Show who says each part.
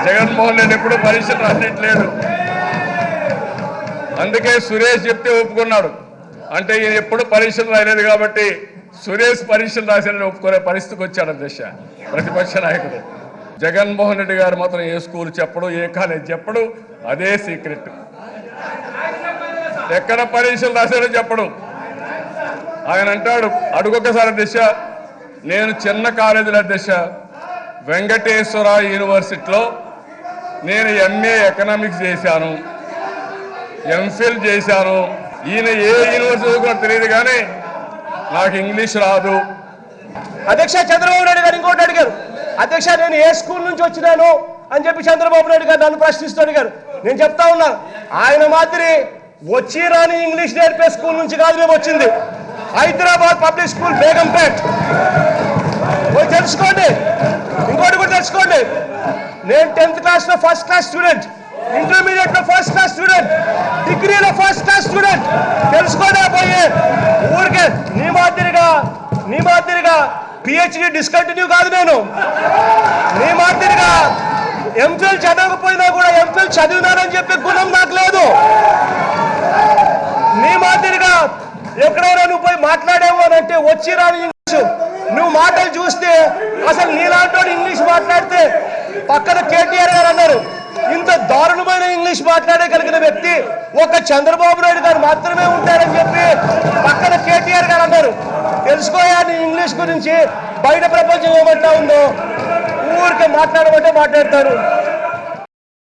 Speaker 1: జగన్మోహన్ రెడ్డి ఎప్పుడు పరీక్షలు రాసిట్లేడు. అందుకే సురేష్ చెప్తే ఒప్పుకున్నాడు. అంటే ఈయన ఎప్పుడు పరీక్షలు రాయలేదు కాబట్టి సురేష్ పరీక్షలు రాశారని ఒప్పుకునే పరిస్థితికి వచ్చాడు అధ్యక్ష ప్రతిపక్ష నాయకుడు. జగన్మోహన్ రెడ్డి గారు మాత్రం ఏ స్కూల్ చెప్పడు, ఏ కాలేజ్ చెప్పడు, అదే సీక్రెట్. ఎక్కడ పరీక్షలు రాశాడో చెప్పడు. ఆయన అంటాడు అడుగొకసారి అధ్యక్ష, నేను చిన్న కాలేజీల అధ్యక్ష వెంకటేశ్వర యూనివర్సిటీలో నేను ఎంఏ ఎకనామిక్స్ చేశాను, ఎంఫిల్ చేశాను. ఈయన ఏ యూనివర్సిటీ కూడా తెలియదు కానీ నాకు ఇంగ్లీష్ రాదు.
Speaker 2: అధ్యక్ష చంద్రబాబు నాయుడు గారు ఇంకోటి అడిగారు, అధ్యక్ష నేను ఏ స్కూల్ నుంచి వచ్చినాను అని చెప్పి చంద్రబాబు నాయుడు గారు నన్ను ప్రశ్నిస్తూ అడిగారు. నేను చెప్తా ఉన్నా, ఆయన మాదిరి వచ్చి రాని ఇంగ్లీష్ నేర్పే స్కూల్ నుంచి కాదు మేము వచ్చింది, హైదరాబాద్ పబ్లిక్ స్కూల్ బేగంపేట్. తెలుసుకోండి, ఇంకోటి కూడా తెలుసుకోండి, నేను 10th క్లాస్లో ఫస్ట్ క్లాస్ స్టూడెంట్, ఇంటర్మీడియట్ లో ఫస్ట్ క్లాస్ స్టూడెంట్, డిగ్రీలో ఫస్ట్ క్లాస్ స్టూడెంట్. తెలుసుకోదా పోయి ఊరికే నీ మాదిరిగా పిహెచ్డి డిస్కంటిన్యూ కాదు. నేను నీ మాదిరిగా ఎంఫిల్ చదవకపోయినా కూడా ఎంఫిల్ చదివినానని చెప్పే గుణం నాకు లేదు. నీ మాదిరిగా ఎక్కడైనా నువ్వు పోయి మాట్లాడేవు అని అంటే వచ్చి రాని ఇంగ్లీషు నువ్వు మాటలు చూస్తే అసలు నీలాంటి ఇంగ్లీష్ మాట్లాడితే పక్కన కేటీఆర్ గారు అన్నారు, ఇంత దారుణమైన ఇంగ్లీష్ మాట్లాడగలిగిన వ్యక్తి ఒక చంద్రబాబు నాయుడు గారు మాత్రమే ఉంటారని చెప్పి పక్కన కేటీఆర్ గారు అన్నారు. తెలుసుకోయా నీ ఇంగ్లీష్ గురించి, బయట ప్రపంచం ఏమంటా ఉందో ఊరికే మాట్లాడమంటే మాట్లాడతారు.